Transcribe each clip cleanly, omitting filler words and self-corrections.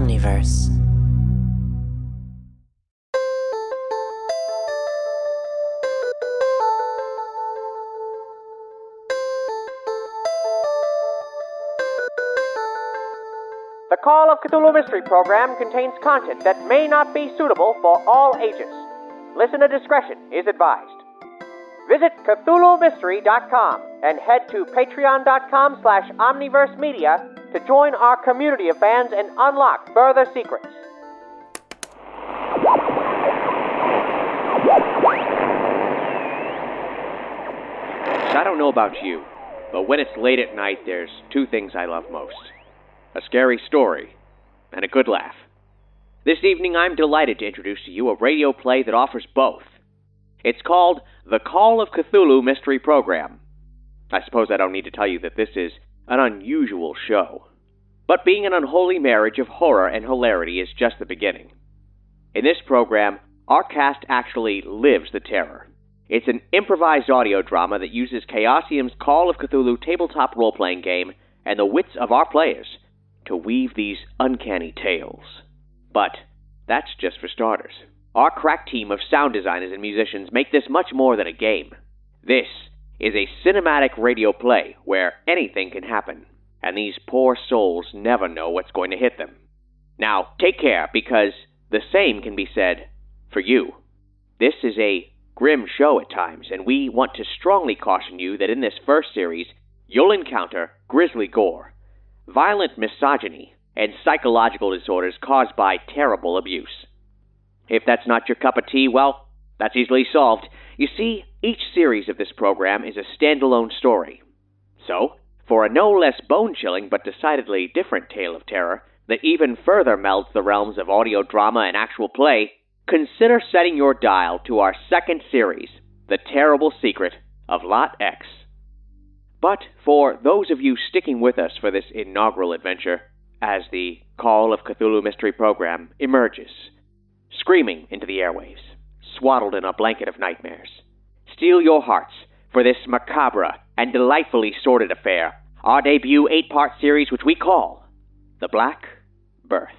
Omniverse. The Call of Cthulhu Mystery Program contains content that may not be suitable for all ages. Listener discretion is advised. Visit CthulhuMystery.com and head to Patreon.com/OmniverseMedia to join our community of fans and unlock further secrets. I don't know about you, but when it's late at night, there's two things I love most. A scary story, and a good laugh. This evening, I'm delighted to introduce to you a radio play that offers both. It's called The Call of Cthulhu Mystery Program. I suppose I don't need to tell you that this is an unusual show. But being an unholy marriage of horror and hilarity is just the beginning. In this program, our cast actually lives the terror. It's an improvised audio drama that uses Chaosium's Call of Cthulhu tabletop role-playing game and the wits of our players to weave these uncanny tales. But that's just for starters. Our crack team of sound designers and musicians make this much more than a game. This is a cinematic radio play where anything can happen, and these poor souls never know what's going to hit them. Now, take care, because the same can be said for you. This is a grim show at times, and we want to strongly caution you that in this first series, you'll encounter grisly gore, violent misogyny, and psychological disorders caused by terrible abuse. If that's not your cup of tea, well, that's easily solved. You see, each series of this program is a standalone story. So, for a no less bone-chilling but decidedly different tale of terror that even further melds the realms of audio drama and actual play, consider setting your dial to our second series, The Terrible Secret of Lot X. But for those of you sticking with us for this inaugural adventure, as the Call of Cthulhu Mystery Program emerges, screaming into the airwaves, swaddled in a blanket of nightmares, steel your hearts for this macabre and delightfully sordid affair, our debut 8-part series which we call The Black Birth.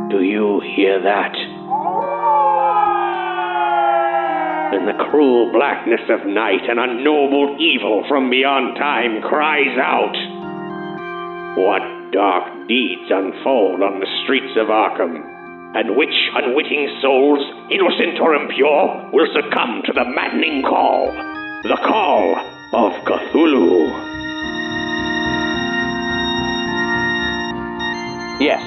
Do you hear that? In the cruel blackness of night, an unknowable evil from beyond time cries out. What dark deeds unfold on the streets of Arkham, and which unwitting souls, innocent or impure, will succumb to the maddening call, the Call of Cthulhu. Yes,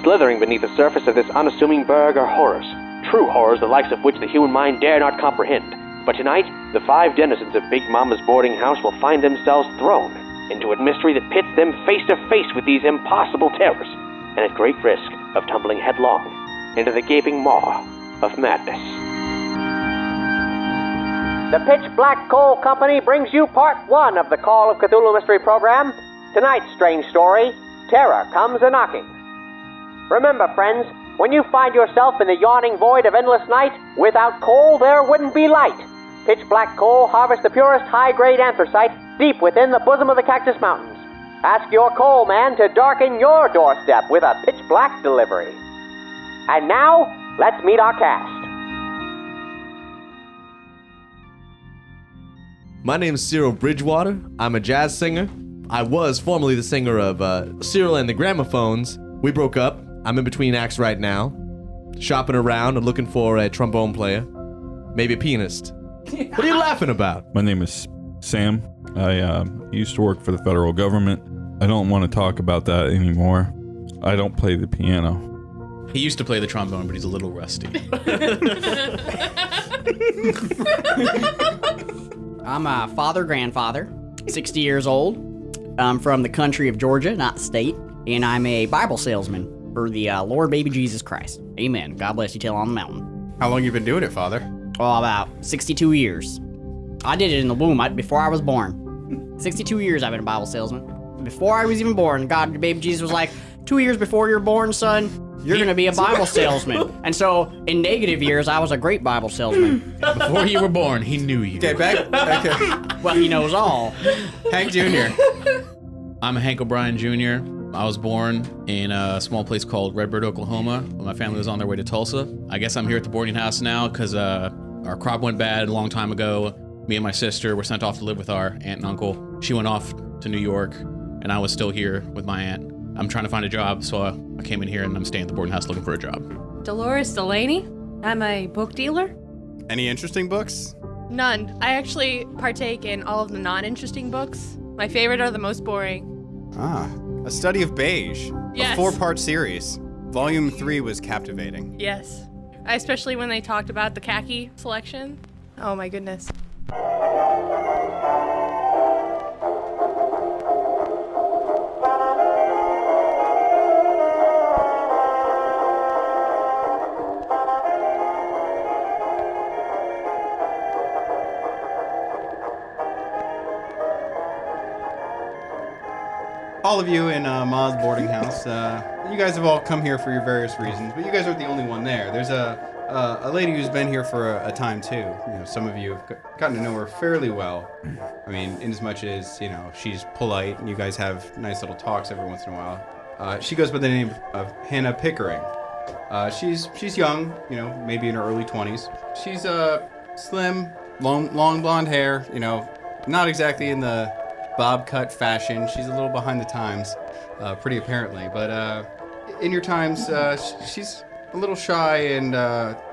slithering beneath the surface of this unassuming burg are horrors. True horrors, the likes of which the human mind dare not comprehend. But tonight, the 5 denizens of Big Mama's boarding house will find themselves thrown into a mystery that pits them face to face with these impossible terrors, and at great risk of tumbling headlong into the gaping maw of madness. The Pitch Black Coal Company brings you Part 1 of the Call of Cthulhu Mystery Program. Tonight's strange story, Terror Comes A-Knocking. Remember, friends, when you find yourself in the yawning void of endless night, without coal there wouldn't be light. Pitch Black Coal harvests the purest high-grade anthracite deep within the bosom of the Cactus Mountains. Ask your coal man to darken your doorstep with a pitch black delivery. And now, let's meet our cast. My name's Cyril Bridgewater. I'm a jazz singer. I was formerly the singer of Cyril and the Gramophones. We broke up. I'm in between acts right now, shopping around and looking for a trombone player, maybe a pianist. What are you laughing about? My name is Sam. I used to work for the federal government. I don't want to talk about that anymore. I don't play the piano. He used to play the trombone, but he's a little rusty. I'm a father-grandfather, 60 years old. I'm from the country of Georgia, not the state, and I'm a Bible salesman for the Lord Baby Jesus Christ. Amen. God bless you till on the mountain. How long you been doing it, Father? Oh, about 62 years. I did it in the womb before I was born. 62 years I've been a Bible salesman. Before I was even born, God, baby Jesus was like, 2 years before you're born, son, You're going to be a Bible salesman. And so, in negative years, I was a great Bible salesman. Before you were born, he knew you. Okay, okay. Well, he knows all. Hank Jr. I'm Hank O'Brien Jr. I was born in a small place called Redbird, Oklahoma, when my family was on their way to Tulsa. I guess I'm here at the boarding house now because our crop went bad a long time ago. Me and my sister were sent off to live with our aunt and uncle. She went off to New York, and I was still here with my aunt. I'm trying to find a job, so I came in here and I'm staying at the boarding house looking for a job. Deloras Delaney. I'm a book dealer. Any interesting books? None. I actually partake in all of the non-interesting books. My favorite are the most boring. Ah, A Study of Beige. Yes. A 4-part series. Volume 3 was captivating. Yes. Especially when they talked about the khaki selection. Oh my goodness. All of you in Ma's boarding house, you guys have all come here for your various reasons, but you guys aren't the only one there. There's a lady who's been here for a time too. You know, some of you have gotten to know her fairly well. I mean, in as much as, you know, she's polite and you guys have nice little talks every once in a while. She goes by the name of Hannah Pickering. She's young, you know, maybe in her early 20s. She's slim, long blonde hair, you know, not exactly in the bob cut fashion. She's a little behind the times, pretty apparently. But in your times, she's a little shy and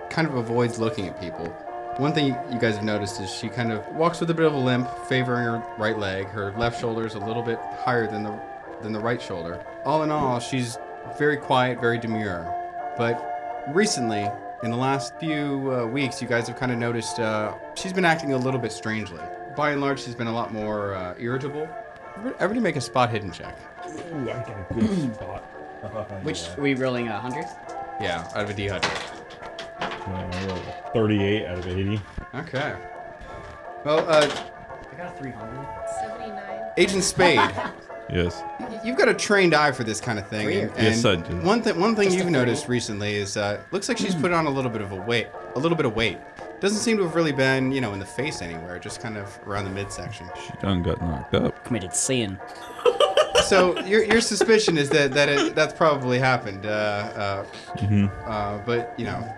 kind of avoids looking at people. One thing you guys have noticed is she kind of walks with a bit of a limp, favoring her right leg. Her left shoulder is a little bit higher than the right shoulder. All in all, she's very quiet, very demure. But recently, in the last few weeks, you guys have kind of noticed she's been acting a little bit strangely. By and large, she's been a lot more irritable. Everybody make a spot hidden check. Ooh, I got a good spot. Which, are we rolling 100? Yeah, out of a D100. 38 out of 80. Okay. Well, I got a 300. 79. Agent Spade, Yes. you've got a trained eye for this kind of thing. Weird. And Yes, I do. One thing you've noticed recently is looks like she's put on a little bit of weight. Doesn't seem to have really been, you know, in the face anywhere, just kind of around the midsection. She done got knocked up. Committed sin. So your suspicion is that's probably happened. But you know,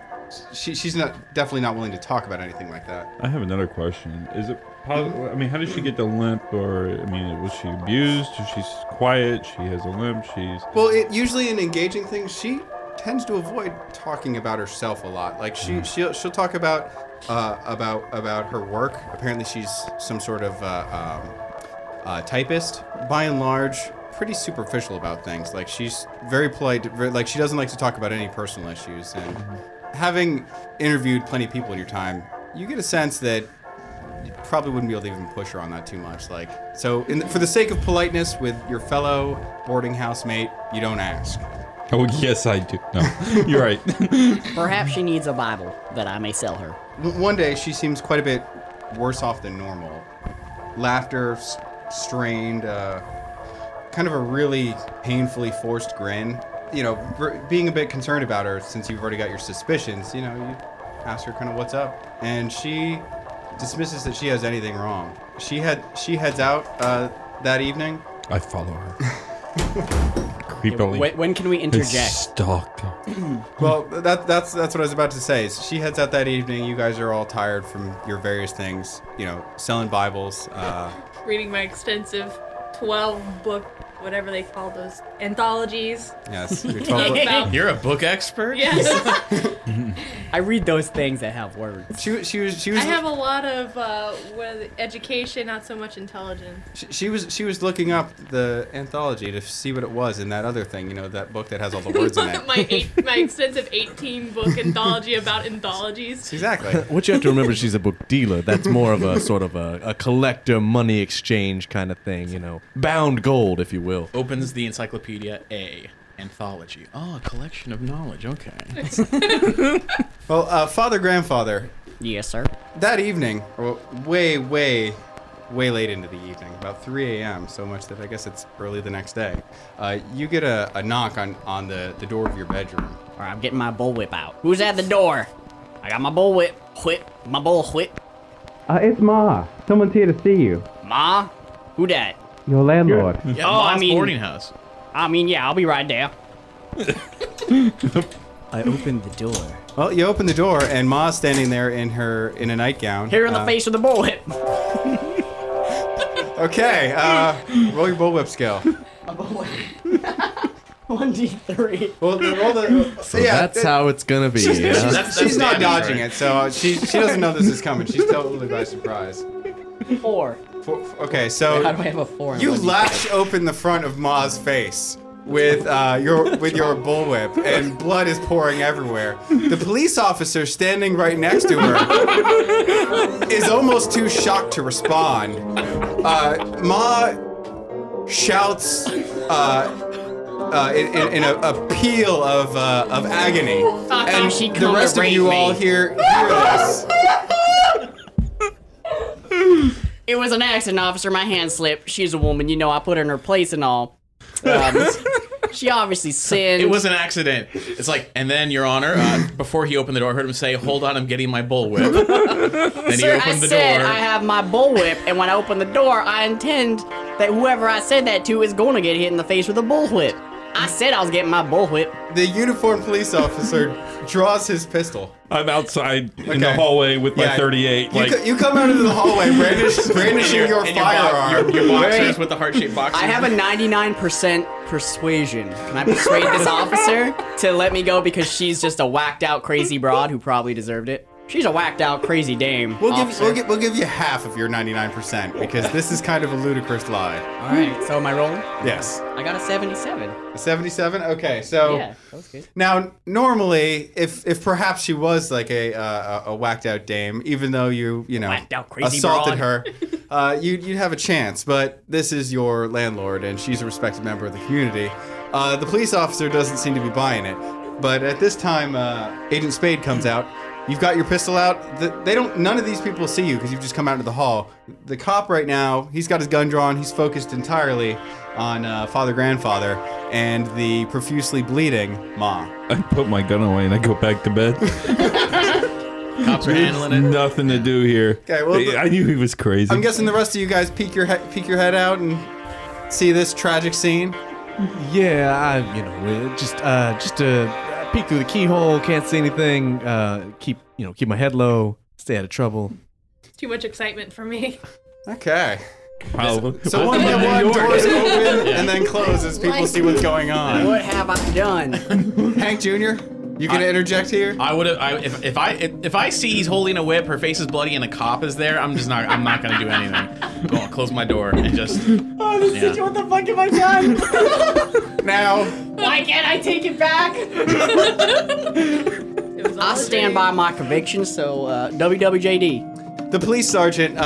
she's definitely not willing to talk about anything like that. I have another question. Is it possible? I mean, how did she get the limp? Or, I mean, was she abused? She's quiet. She has a limp. Well, usually in engaging things, she tends to avoid talking about herself a lot. Like she'll talk about her work. Apparently, she's some sort of typist. By and large, pretty superficial about things. Like she's very polite. Like she doesn't like to talk about any personal issues. And having interviewed plenty of people in your time, you get a sense that you probably wouldn't be able to even push her on that too much. Like, so for the sake of politeness with your fellow boarding housemate, you don't ask. Oh, yes, I do. No, you're right. Perhaps she needs a Bible that I may sell her. One day, she seems quite a bit worse off than normal. Laughter, strained, kind of a really painfully forced grin. You know, being a bit concerned about her since you've already got your suspicions, you know, you ask her kind of what's up. And she dismisses that she has anything wrong. She heads out that evening. I follow her. Creepily. When can we interject? Stalk. Well, that's what I was about to say. She heads out that evening. You guys are all tired from your various things. You know, selling Bibles. Reading my extensive 12-book, whatever they call those, anthologies. Yes, your 12 You're a book expert? Yes. I read those things that have words. She was. I have a lot of education, not so much intelligence. She was looking up the anthology to see what it was in that other thing. You know, that book that has all the words in it. my extensive 18-book anthology about anthologies. Exactly. What you have to remember, she's a book dealer. That's more of a sort of a collector money exchange kind of thing, you know. Bound gold, if you will. Opens the encyclopedia A. Anthology. Oh, a collection of knowledge. Okay. Well, Father Grandfather, Yes, sir. that evening, or way way late into the evening, about 3 a.m., so much that I guess it's early the next day. You get a knock on the door of your bedroom. All right, I'm getting my bullwhip out. Who's at the door? I got my bullwhip. My bullwhip. It's Ma. Someone's here to see you. Ma? Who that? Your landlord. Yeah, Oh, Ma's boarding house. I mean, yeah, I'll be right there. I opened the door. Well, you open the door, and Ma's standing there in a nightgown. Here in the face with the bullwhip. Okay, roll your bullwhip skill. A bullwhip. 1d3. Well, roll the. So that's how it's gonna be. She's not dodging it, so she doesn't know this is coming. She's totally by surprise. 4. Okay, so How do I have a 4? you latch open the front of Ma's face with your bullwhip, and blood is pouring everywhere. The police officer standing right next to her is almost too shocked to respond. Ma shouts in a peal of agony, and she the come rest to of you rape all me. hear this. It was an accident, officer. My hand slipped. She's a woman. You know, I put her in her place and all. She obviously sinned. It was an accident. It's like, and then, Your Honor, before he opened the door, I heard him say, "Hold on, I'm getting my bullwhip." Then he Sir, opened I the said door. I have my bullwhip, and when I open the door, I intend that whoever I said that to is going to get hit in the face with a bullwhip. I said I was getting my bullwhip. The uniformed police officer draws his pistol. I'm outside in the Okay. hallway with my Yeah, 38. You come out into the hallway brandishing your firearm. Your boxers with the heart-shaped boxers. I have a 99% persuasion. Can I persuade this officer to let me go because she's just a whacked out crazy broad who probably deserved it? She's a whacked out crazy dame. We'll give you half of your 99% because this is kind of a ludicrous lie. All right, so am I rolling? Yes. I got a 77. A 77? Okay, so Yeah, that was good. now normally if perhaps she was like a whacked out dame, even though you know Whacked out crazy assaulted broad. her, you'd have a chance. But this is your landlord, and she's a respected member of the community. The police officer doesn't seem to be buying it. But at this time, Agent Spade comes out. You've got your pistol out. None of these people see you because you've just come out into the hall. The cop right now, he's got his gun drawn. He's focused entirely on Father Grandfather and the profusely bleeding Ma. I put my gun away and I go back to bed. Cops are handling it. Nothing to do here. Okay, well, I knew he was crazy. I'm guessing the rest of you guys peek your head out and see this tragic scene. Yeah, just to peek through the keyhole, can't see anything. Keep my head low, stay out of trouble. Too much excitement for me. Okay. Wow. So one by one, doors open and then close as people see what's going on. What have I done? Hank Jr., you gonna interject here? I would have. If I see he's holding a whip, her face is bloody, and a cop is there, I'm not gonna do anything. I'm gonna close my door and just. What the fuck have I done? Now, Why can't I take it back? I stand by my conviction, so WWJD. the police sergeant,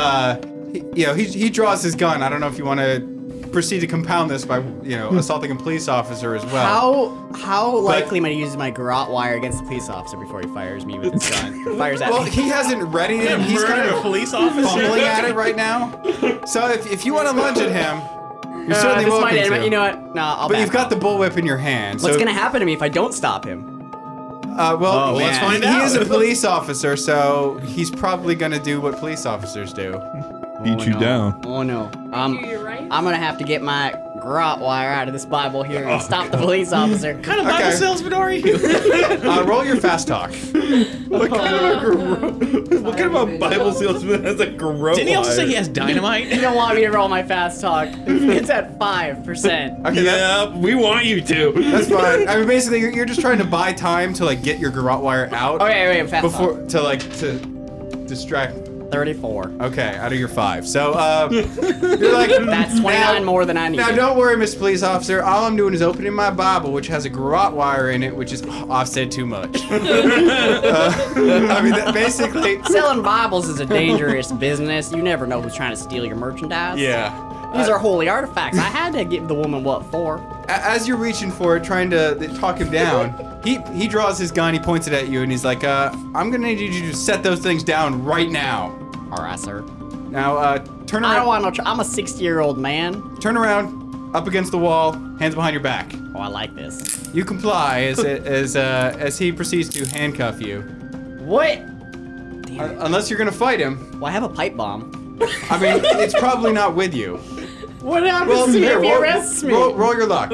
he draws his gun. I don't know if you want to proceed to compound this by, assaulting a police officer as well. How likely am I to use my garrote wire against the police officer before he fires me with his gun? Or fires at Well, me. he hasn't readied it. He's kind Murder of a police officer. fumbling at it right now. So if you want to lunge at him, you're certainly this welcome might end, to. You know what? No, I'll But back you've got off. the bullwhip in your hand. What's so, gonna happen to me if I don't stop him? Well, let's find he out. is a police officer, so he's probably gonna do what police officers do. Beat you down. Oh no. You're right. I'm gonna have to get my garrote wire out of this Bible here and stop the police officer. What kind of Bible Okay. salesman are you? Roll your fast talk. What kind of a Bible salesman has a garrote? Didn't he also say he has dynamite? You don't want me to roll my fast talk. It's at 5%. Okay, Yeah, we want you to. that's fine. I mean, basically, you're just trying to buy time to like get your garrote wire out Okay, wait, fast before to distract. talk. 34. Okay, out of your 5. So you're like That's 29 more than I need. Now don't worry, Mr. Police Officer. All I'm doing is opening my Bible, which has a garrote wire in it, which is I've said too much. I mean, basically. Selling Bibles is a dangerous business. You never know who's trying to steal your merchandise. Yeah. These are holy artifacts. I had to give the woman what for? As you're reaching for it, trying to talk him down, he draws his gun, he points it at you, and he's like, I'm gonna need you to set those things down right now. All right, sir. Now, Turn I don't around. want no. I'm a 60-year-old man. Turn around, up against the wall, hands behind your back. Oh, I like this. You comply as he proceeds to handcuff you. What? Unless you're gonna fight him. Well, I have a pipe bomb. I mean, it's probably not with you. What happens to me if he roll, arrests me? roll your luck.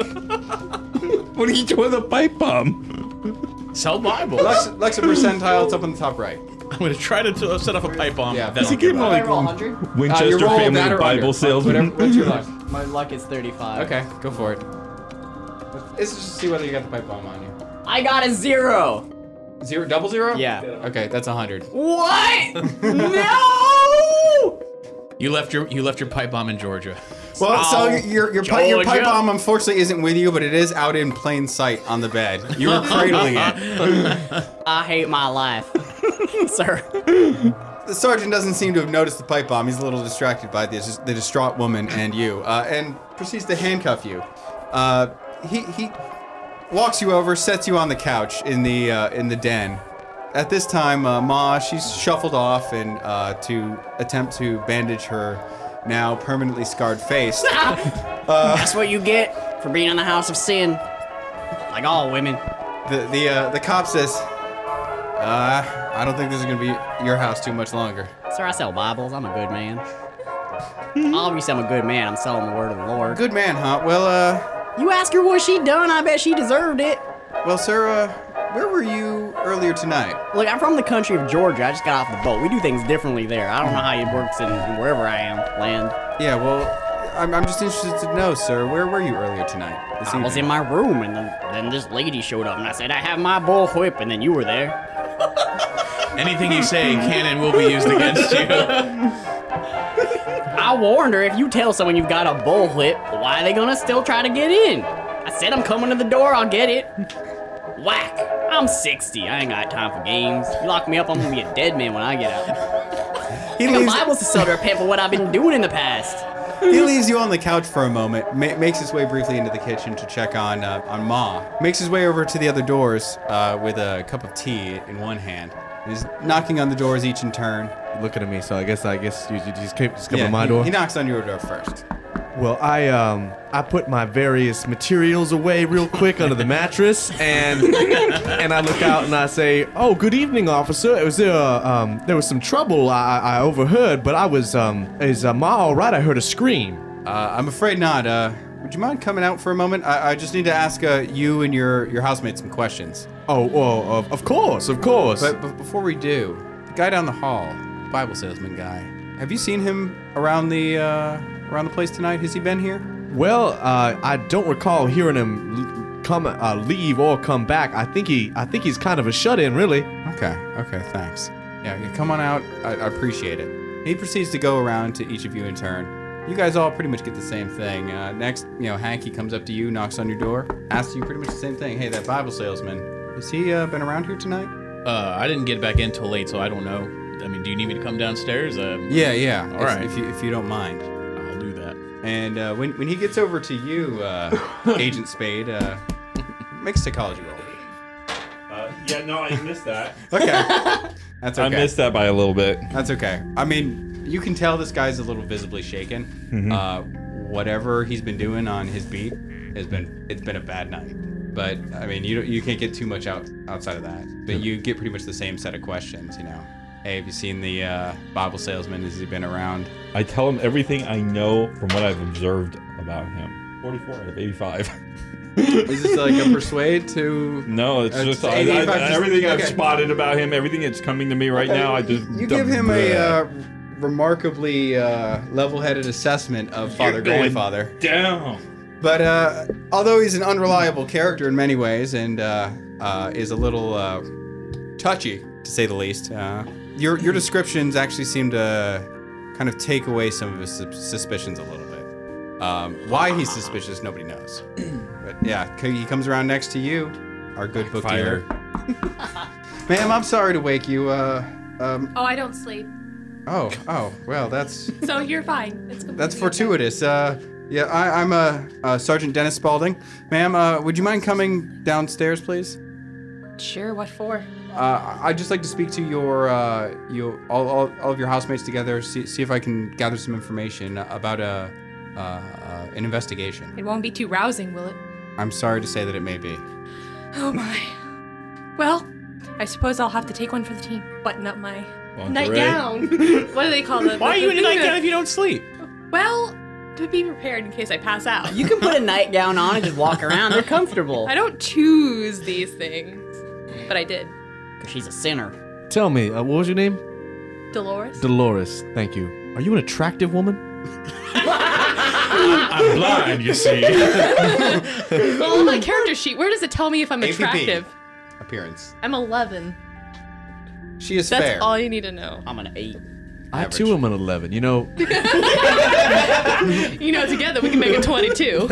What are you doing with a pipe bomb? Sell Bibles. Lux a percentile. It's up on the top right. I'm gonna try to set off a pipe bomb. Yeah. Then Does I'll he give give up. I roll 100? Winchester you roll family that or Bible under. salesman. What's your luck? My luck is 35. Okay, go for it. Let's just see whether you got the pipe bomb on you. I got a 0. Zero, double zero? Yeah. Okay, that's 100. What? No! You left your pipe bomb in Georgia. Well, so Oh, your pipe bomb unfortunately isn't with you, but it is out in plain sight on the bed. You were cradling it. I hate my life, sir. The sergeant doesn't seem to have noticed the pipe bomb. He's a little distracted by the distraught woman and you, and proceeds to handcuff you. He walks you over, sets you on the couch in the den. At this time, Ma, she's shuffled off and to attempt to bandage her now permanently scarred face. That's what you get for being in the house of sin, like all women. The cop says, I don't think this is gonna be your house too much longer. Sir, I sell Bibles. I'm a good man. Obviously, I'm a good man. I'm selling the word of the Lord. Good man, huh? Well, You ask her what she done. I bet she deserved it. sir, where were you earlier tonight? Look, I'm from the country of Georgia. I just got off the boat. We do things differently there. I don't know how it works in wherever I am, land. Yeah, well, I'm just interested to know, sir, where were you earlier tonight? I was in my room, and then this lady showed up, and I said, I have my bull whip, and then you were there. Anything you say can and will be used against you. I warned her, if you tell someone you've got a bull whip, why are they gonna still try to get in? I said I'm coming to the door, I'll get it. Whack. I'm 60. I ain't got time for games. You lock me up, I'm gonna be a dead man when I get out. He The leaves, Bible's to sell to repent for what I've been doing in the past. he leaves you on the couch for a moment, makes his way briefly into the kitchen to check on Ma. Makes his way over to the other doors with a cup of tea in one hand. He's knocking on the doors each in turn. Looking at me, so I guess you just come to my he, door. He knocks on your door first. Well, I put my various materials away real quick under the mattress, and I look out and I say, "Oh, good evening, officer. It was there was some trouble I overheard, but I was is Ma all right? I heard a scream." I'm afraid not. Would you mind coming out for a moment? I just need to ask you and your housemates some questions. Oh, well, of course. But before we do, the guy down the hall, Bible salesman guy, have you seen him around the place tonight? Has he been here? Well, I don't recall hearing him leave or come back. I think he's kind of a shut-in, really. Okay, thanks. Yeah, come on out. I appreciate it. He proceeds to go around to each of you in turn. You guys all pretty much get the same thing. Next, Hank, he comes up to you, knocks on your door, asks you pretty much the same thing. Hey, that Bible salesman, has he been around here tonight? I didn't get back in till late, so I don't know. I mean, do you need me to come downstairs? Yeah. All right. If you don't mind. I'll do that. And when he gets over to you, Agent Spade, make a psychology roll. Yeah, no, I missed that. Okay. That's okay. I missed that by a little bit. That's okay. I mean, you can tell this guy's a little visibly shaken. Whatever he's been doing on his beat it's been a bad night. But I mean, you can't get too much outside of that. But you get pretty much the same set of questions. Hey, have you seen the Bible salesman? Has he been around? I tell him everything I know from what I've observed about him. 44 out of 85. Is this like a persuade to? No, it's just 85 everything I've okay. spotted about him, everything that's coming to me right now. I just you give him a remarkably level-headed assessment of Father Grandfather. Down. But although he's an unreliable character in many ways and is a little touchy, to say the least, your descriptions actually seem to kind of take away some of his suspicions a little bit. Why he's suspicious, nobody knows. But yeah, he comes around next to you, our good book dealer. Ma'am, I'm sorry to wake you. Oh, I don't sleep. Oh, well, that's So you're fine. It's that's fortuitous. Yeah, I'm Sergeant Dennis Spaulding. Ma'am, would you mind coming downstairs, please? Sure, what for? I'd just like to speak to your all of your housemates together. See if I can gather some information about an investigation. It won't be too rousing, will it? I'm sorry to say that it may be. Oh my. Well, I suppose I'll have to take one for the team. Button up my nightgown. What do they call it? Why are you in a nightgown if you don't sleep? Well, to be prepared in case I pass out. You can put a nightgown on and just walk around. They're comfortable. I don't choose these things, but I did. Because she's a sinner. Tell me, what was your name? Dolores? Dolores. Thank you. Are you an attractive woman? I'm blind, you see. Well, on my character sheet, where does it tell me if I'm attractive? Appearance. I'm 11. She is That's fair. all you need to know. I'm an 8. I too am an 11. You know. You know, together we can make a 22.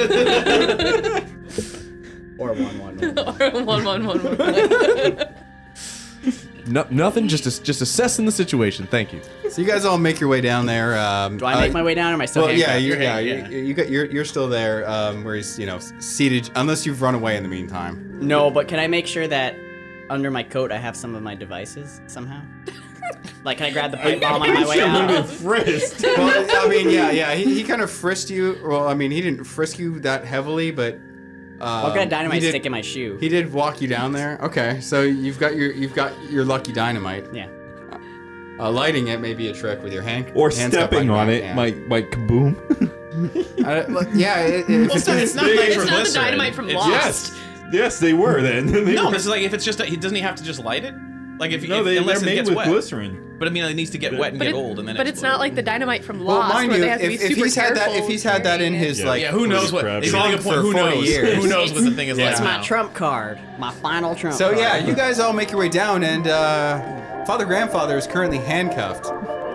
Or 1, 1, 1. Or 1, 1, 1, 1. No, nothing. Just assessing the situation. Thank you. So you guys all make your way down there. Do I make my way down, or am I still handcuffed? You're still there. Where he's seated, unless you've run away in the meantime. No, but can I make sure that under my coat I have some of my devices somehow? Like, can I grab the pipe bomb on my way out? Frisked. Well, I mean, he kind of frisked you. Well, I mean, he didn't frisk you that heavily, but. I've got a dynamite stick in my shoe. He did walk you down there. Okay, so you've got your lucky dynamite. Yeah. Lighting it may be a trick with your hand. Or hands stepping on it might kaboom. It's not the dynamite from Lost. Yes, they were then. No, this is like if it's just doesn't he have to just light it? Like if they're unless it made gets with wet. glycerin. But I mean, it needs to get wet and get old, and then. But it's not like the dynamite from Well, Lost, mind where you, they have to be super careful. if he's had that in his who knows what? They make a point. Who knows? Who knows what the thing is like? It's my trump card, my final trump So card. yeah, you guys all make your way down, and Father Grandfather is currently handcuffed.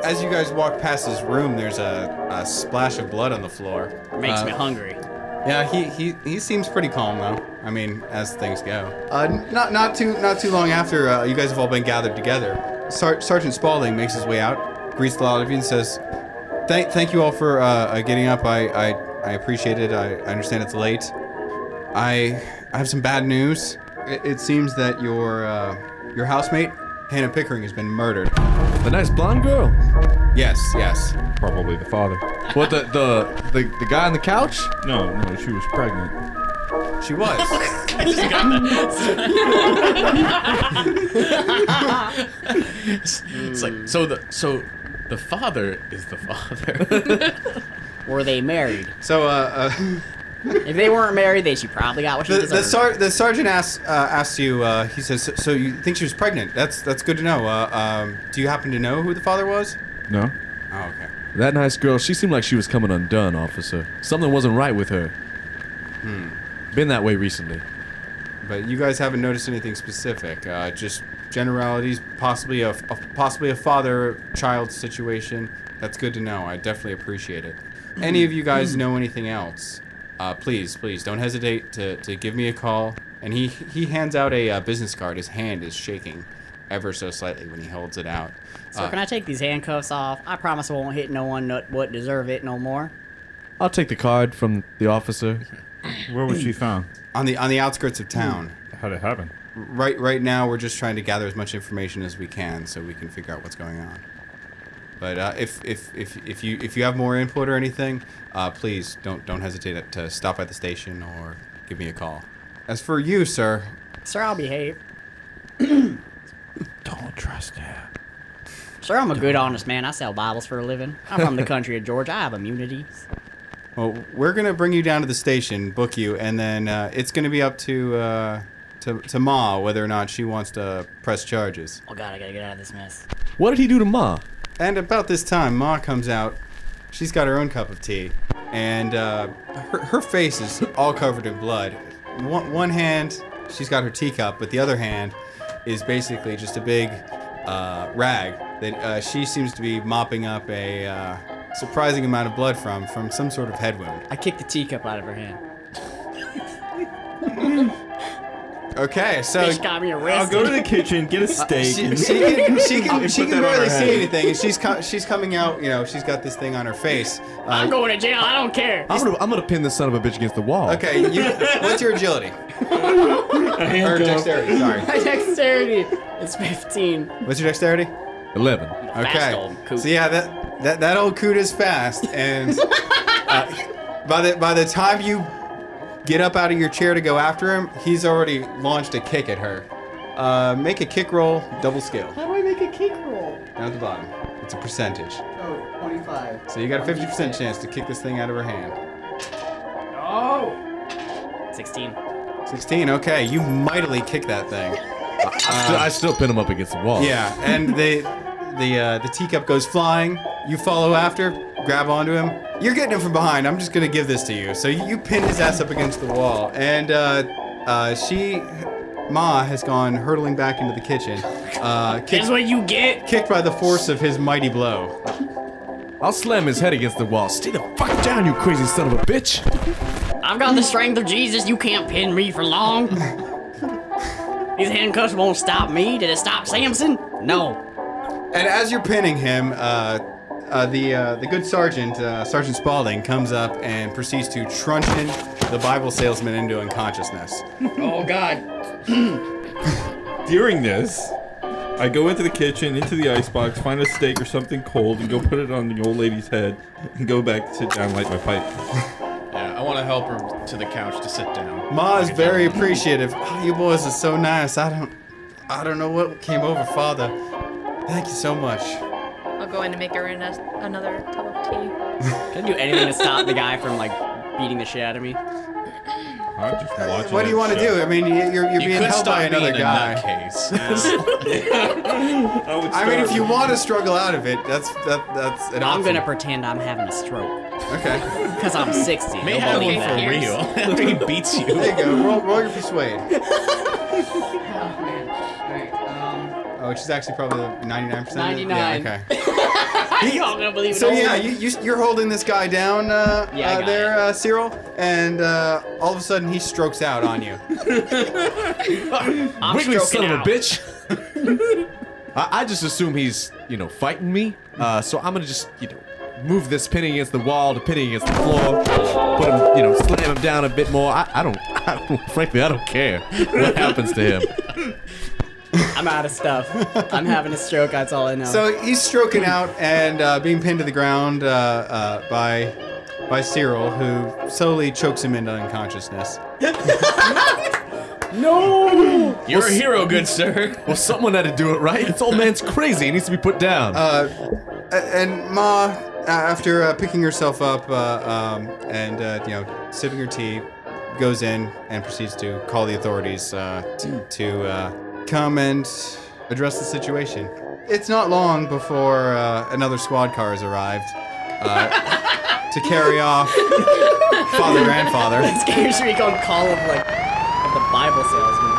As you guys walk past his room, there's a splash of blood on the floor. Makes me hungry. Yeah, he seems pretty calm though. I mean, as things go. Not too long after you guys have all been gathered together, Sergeant Spaulding makes his way out, greets a lot of you, and says, "Thank you all for getting up. I appreciate it. I understand it's late. I have some bad news. It seems that your housemate, Hannah Pickering, has been murdered." The nice blonde girl. Yes. Probably the father. What the guy on the couch? No, she was pregnant. She was. It's like so the father is the father. Were they married? So If they weren't married, they she probably got what she deserved. the sergeant asks you. He says, "So you think she was pregnant? That's good to know. Do you happen to know who the father was?" No. Oh, okay. That nice girl. She seemed like she was coming undone, officer. Something wasn't right with her. Been that way recently. But you guys haven't noticed anything specific. Just generalities, possibly a father-child situation. That's good to know. I definitely appreciate it. Any of you guys know anything else? Please don't hesitate to give me a call. And he hands out a business card. His hand is shaking ever so slightly when he holds it out. So can I take these handcuffs off? I promise I won't hit no one what deserve it no more. I'll take the card from the officer. Where was she found? On the outskirts of town. How'd it happen? Right now, we're just trying to gather as much information as we can so we can figure out what's going on. But if you have more input or anything, please don't hesitate to stop at the station or give me a call. As for you, sir. Sir, I'll behave. Don't trust him. Sir, I'm a good, honest man. I sell Bibles for a living. I'm from the country of Georgia. I have immunities. Well, we're gonna bring you down to the station, book you, and then it's gonna be up to Ma whether or not she wants to press charges. Oh God, I gotta get out of this mess. What did he do to Ma? And about this time, Ma comes out. She's got her own cup of tea, and her face is all covered in blood. One hand, she's got her teacup, but the other hand is basically just a big rag that she seems to be mopping up a surprising amount of blood from some sort of head wound. I kicked the teacup out of her hand. Okay, so Bitch got me arrested. I'll go to the kitchen, get a steak. she can put that on barely her see head. anything, and she's coming out. You know, she's got this thing on her face. I'm going to jail. I don't care. I'm gonna pin this son of a bitch against the wall. Okay, what's your agility? Or dexterity, sorry. My dexterity is 15. What's your dexterity? 11. Fast Okay. old coot. So yeah, that old coot is fast, and by the time you get up out of your chair to go after him, he's already launched a kick at her. Make a kick roll, double skill. How do I make a kick roll? Down at the bottom. It's a percentage. Oh, 25. So you got a 50% chance to kick this thing out of her hand. Oh! 16. 16. Okay, you mightily kick that thing. I still pin him up against the wall. Yeah, and the teacup goes flying. You follow after, grab onto him. You're getting him from behind. I'm just gonna give this to you. So you pin his ass up against the wall, and Ma has gone hurtling back into the kitchen. That's what you get. Kicked by the force of his mighty blow. I'll slam his head against the wall. Stay the fuck down, you crazy son of a bitch. I've got the strength of Jesus. You can't pin me for long. These handcuffs won't stop me. Did it stop Samson? No. And as you're pinning him, the good sergeant, Sergeant Spaulding, comes up and proceeds to truncheon the Bible salesman into unconsciousness. Oh, God. During this, I go into the kitchen, into the icebox, find a steak or something cold, and go put it on the old lady's head, and go back, sit down, light my pipe. Yeah, I want to help her to the couch to sit down. Ma is very appreciative. Oh, you boys are so nice. I don't know what came over, Father. Thank you so much. I'll go in and make her another cup of tea. Can I do anything to stop the guy from, like, beating the shit out of me? I'm just watching What do you want to do? I mean, you're You being could held by stop being another a guy. nutcase. I mean, if you want to struggle out of it, that's an I'm option. gonna pretend I'm having a stroke. Okay. Because I'm 60. May You'll have believe one for that. real. After he beats you. There you go. Roll your persuade. Oh, man. Alright, Oh, which is actually probably 99%. 99. Yeah, okay. Y'all gonna believe it. So yeah, you're holding this guy down there, Cyril, and all of a sudden he strokes out on you. I'm Wiggly son stroking of a out. bitch. I just assume he's, fighting me. So I'm gonna just, move this pinning against the wall to pinning against the floor. Put him, slam him down a bit more. Frankly, I don't care what happens to him. I'm out of stuff. I'm having a stroke, that's all I know. So he's stroking out and being pinned to the ground by Cyril, who slowly chokes him into unconsciousness. no! You're a hero, good sir. Well, someone had to do it, right? This old man's crazy. He needs to be put down. And Ma, after picking herself up and sipping her tea, goes in and proceeds to call the authorities to come and address the situation. It's not long before another squad car has arrived to carry off Father Grandfather. This game should be called Call of the Bible Salesman.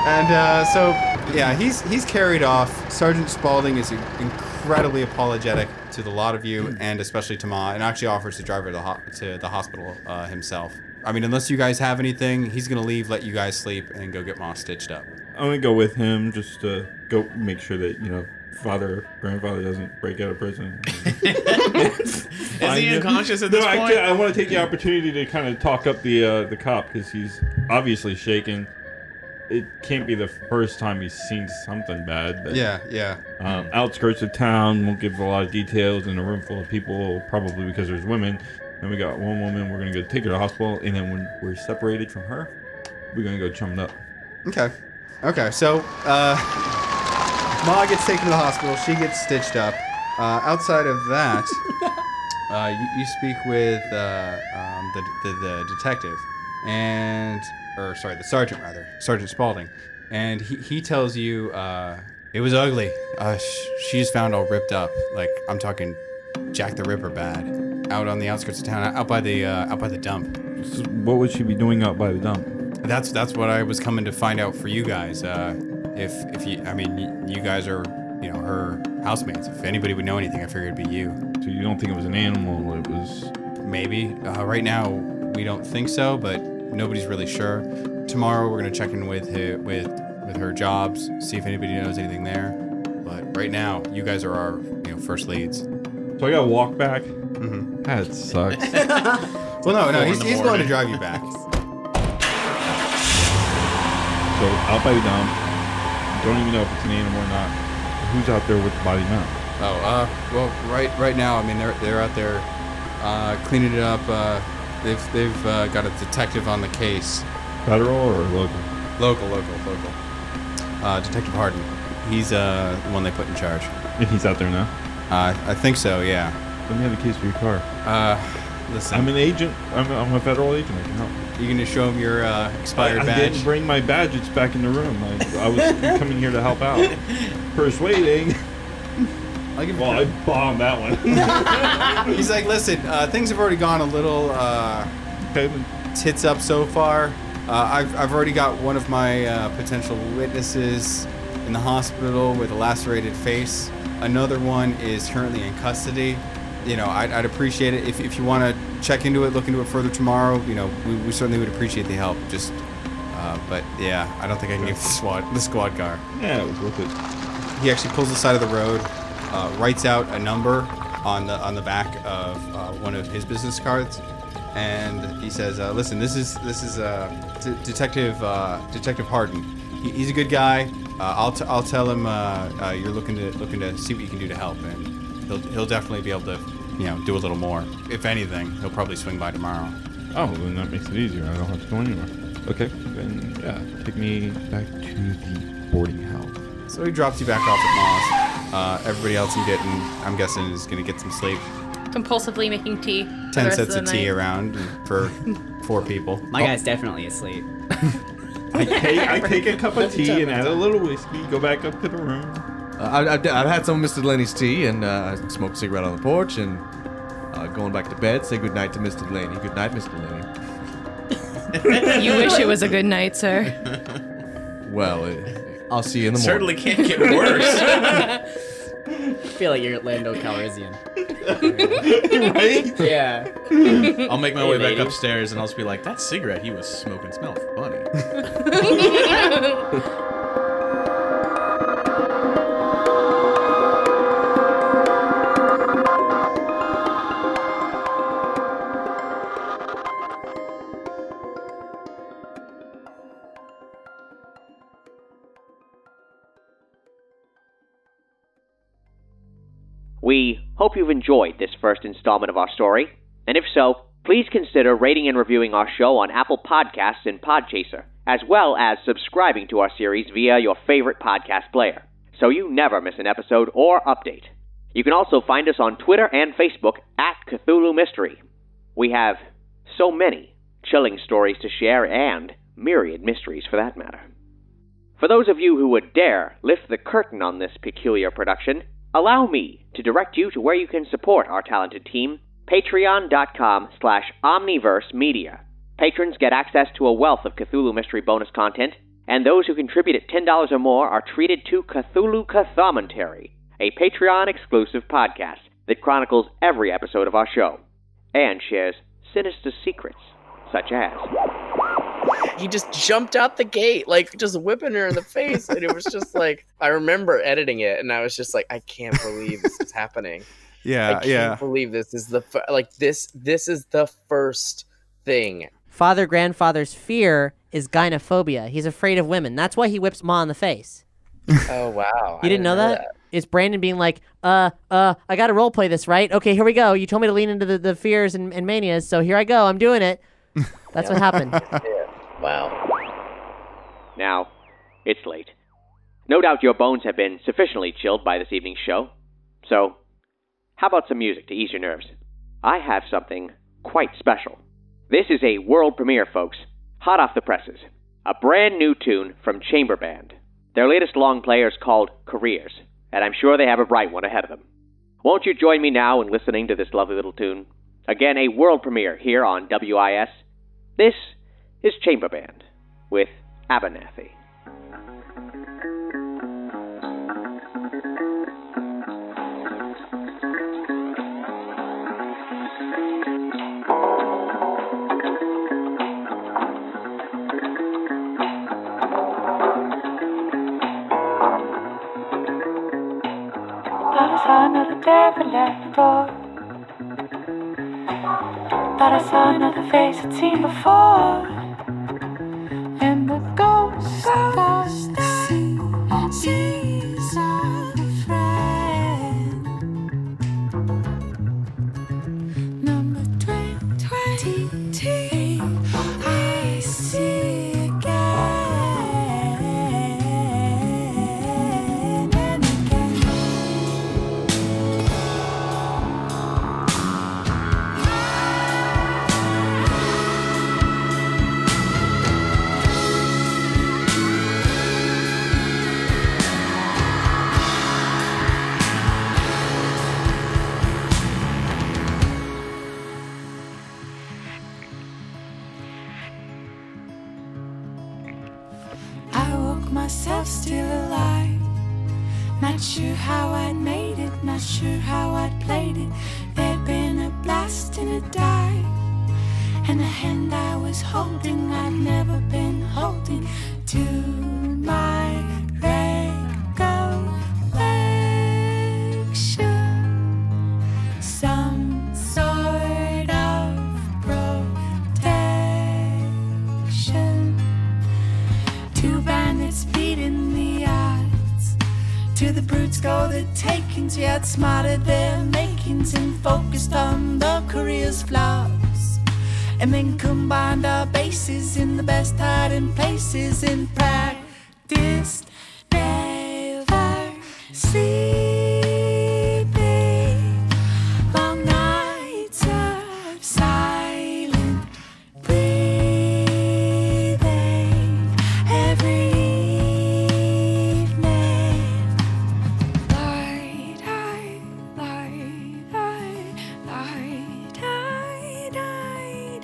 And so, yeah, he's carried off. Sergeant Spaulding is incredibly apologetic to the lot of you, and especially to Ma, and actually offers to drive her to the hospital himself. I mean, unless you guys have anything, he's gonna leave, let you guys sleep, and go get Ma stitched up. I'm gonna go with him just to go make sure that grandfather doesn't break out of prison. Is he unconscious at this point? Actually, I want to take the opportunity to kind of talk up the cop because he's obviously shaken. It can't be the first time he's seen something bad. But, Yeah. Outskirts of town, won't give a lot of details. In a room full of people, probably because there's women. And we got one woman. We're gonna go take her to the hospital, and then when we're separated from her, we're gonna go chum it up. Okay, so Ma gets taken to the hospital. She gets stitched up. Outside of that, you speak with the detective, the sergeant rather, Sergeant Spaulding, and he tells you it was ugly. She's found all ripped up, like I'm talking Jack the Ripper bad, out on the outskirts of town, out by the dump. So what would she be doing out by the dump? That's what I was coming to find out for you guys. If you, I mean, you guys are, her housemates. If anybody would know anything, I figured it'd be you. So you don't think it was an animal? It was maybe. Right now, we don't think so, but nobody's really sure. Tomorrow, we're gonna check in with her jobs, see if anybody knows anything there. But right now, you guys are our, first leads. So I gotta walk back. That sucks. Well, no, he's going to drive you back. So out by the dump, don't even know if it's an animal or not. Who's out there with the body now? Oh, well, right now, I mean, they're out there cleaning it up. They've got a detective on the case. Federal or local? Local. Detective Harden. He's the one they put in charge. And he's out there now? I think so, yeah. Let me have the keys for your car. Listen. I'm an agent. I'm a federal agent. I can help. You can just show him your expired badge? I didn't bring my badge. It's back in the room. I was coming here to help out. Persuading. I bombed that one. He's like, listen, things have already gone a little tits up so far. I've already got one of my potential witnesses in the hospital with a lacerated face. Another one is currently in custody. You know, I'd appreciate it if you want to check into it, look into it further tomorrow. You know, we certainly would appreciate the help. Just, but yeah, I don't think I can give the squad car. Yeah, it was worth it. He actually pulls the side of the road, writes out a number on the back of one of his business cards, and he says, "Listen, this is Detective Harden. He's a good guy. I'll tell him you're looking to see what you can do to help, and he'll definitely be able to, you know, do a little more. If anything, he'll probably swing by tomorrow." Oh, then that makes it easier. I don't have to go anywhere. Okay, then yeah, take me back to the boarding house. So he drops you back off at Moss. Everybody else I'm guessing is gonna get some sleep. Compulsively making tea. 10 sets of tea around for 4 people. My guy's definitely asleep. I take a cup of tea and add a little whiskey, go back up to the room. I've had some of Mr. Delaney's tea, and I smoked a cigarette on the porch, and going back to bed, say goodnight to Mr. Delaney. Good night, Mr. Delaney. You wish it was a good night, sir. Well, I'll see you in the morning. Certainly can't get worse. I feel like you're Lando Calrissian. Right? Yeah. I'll make my way back lady. upstairs and I'll just be like, that cigarette he was smoking smelled funny. We hope you've enjoyed this first installment of our story, and if so, please consider rating and reviewing our show on Apple Podcasts and Podchaser, as well as subscribing to our series via your favorite podcast player, so you never miss an episode or update. You can also find us on Twitter and Facebook at Cthulhu Mystery. We have so many chilling stories to share and myriad mysteries for that matter. For those of you who would dare lift the curtain on this peculiar production, allow me to direct you to where you can support our talented team, patreon.com/omniverse-media. Patrons get access to a wealth of Cthulhu Mystery bonus content, and those who contribute at $10 or more are treated to Cthulhu Cathomentary, a Patreon-exclusive podcast that chronicles every episode of our show, and shares sinister secrets, such as... He just jumped out the gate, like just whipping her in the face, and it was just like, I remember editing it, and I was just like, I can't believe this is happening. I can't believe this is the this is the first thing. Father Grandfather's fear is gynophobia. He's afraid of women. That's why he whips Ma in the face. Oh wow! You didn't know that? It's Brandon being like, I gotta role play this, right? Okay, here we go. You told me to lean into the fears and manias, so here I go. I'm doing it. That's what happened. Wow. Now, it's late. No doubt your bones have been sufficiently chilled by this evening's show. So, how about some music to ease your nerves? I have something quite special. This is a world premiere, folks. Hot off the presses. A brand new tune from Chamber Band. Their latest long play is called Careers, and I'm sure they have a bright one ahead of them. Won't you join me now in listening to this lovely little tune? Again, a world premiere here on WIS. This is Chamber Band with Abernathy. Thought I saw another devil at the door. Thought I saw another face I'd seen before. And the ghost sure how I'd made it, not sure how I'd played it. There'd been a blast and a dive, and the hand I was holding I'd never been holding to my recollection. Some sort of protection. Two bandits beating the odds. To the brutes go the takings. We outsmarted their makings and focused on the career's flaws. And then combined our bases in the best hiding places and practiced never sleeping. Long nights of silent breathing every evening. Light, light, light, light, light, light, light,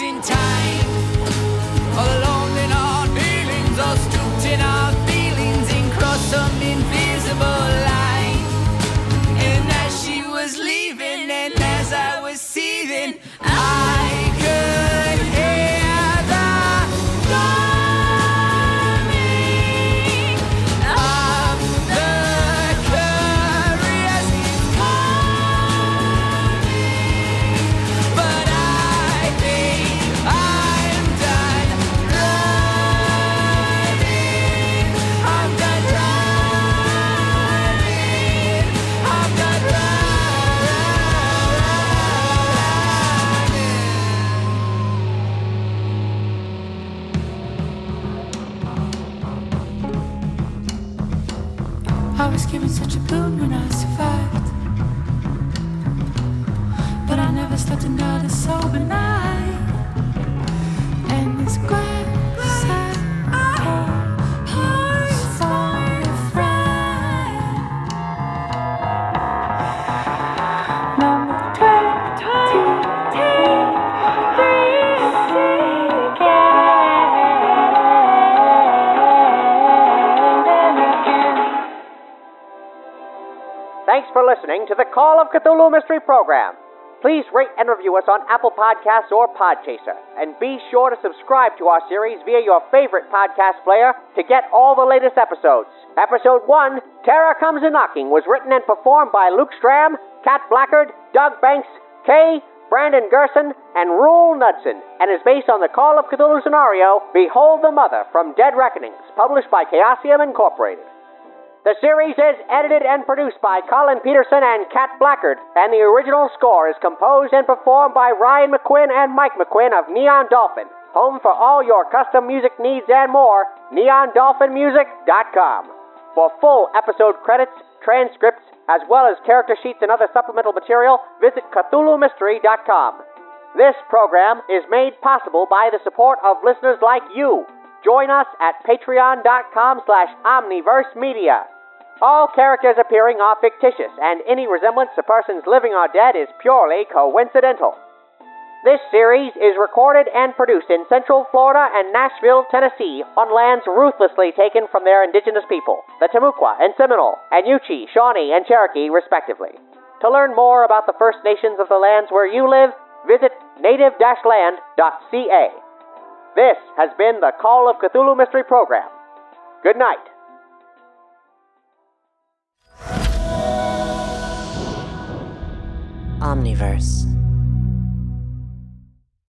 in time, all alone in our feelings, all stooped in our feelings and crossed some invisible line. And as she was leaving and as I was seething, I could hear the coming of the curious coming, but I think I'm done running. I'm done running. I'm done I was given such a boon when I survived, but I never slept another sober night. And this grand sad heart's for a friend. Number 23 Thanks for listening to the Call of Cthulhu Mystery Program. Please rate and review us on Apple Podcasts or Podchaser, and be sure to subscribe to our series via your favorite podcast player to get all the latest episodes. Episode 1, Terror Comes A-Knocking, was written and performed by Luke Stram, Kat Blackard, Doug Banks, Kay, Brandon Gerson, and Ruel Knudson, and is based on the Call of Cthulhu scenario, Behold the Mother from Dead Reckonings, published by Chaosium Incorporated. The series is edited and produced by Colin Peterson and Kat Blackard, and the original score is composed and performed by Ryan McQuinn and Mike McQuinn of Neon Dolphin, home for all your custom music needs and more, neondolphinmusic.com. For full episode credits, transcripts, as well as character sheets and other supplemental material, visit CthulhuMystery.com. This program is made possible by the support of listeners like you. Join us at patreon.com/omniversemedia. All characters appearing are fictitious, and any resemblance to persons living or dead is purely coincidental. This series is recorded and produced in Central Florida and Nashville, Tennessee, on lands ruthlessly taken from their indigenous people, the Timucua and Seminole, and Yuchi, Shawnee, and Cherokee, respectively. To learn more about the First Nations of the lands where you live, visit native-land.ca. This has been the Call of Cthulhu Mystery Program. Good night. Omniverse.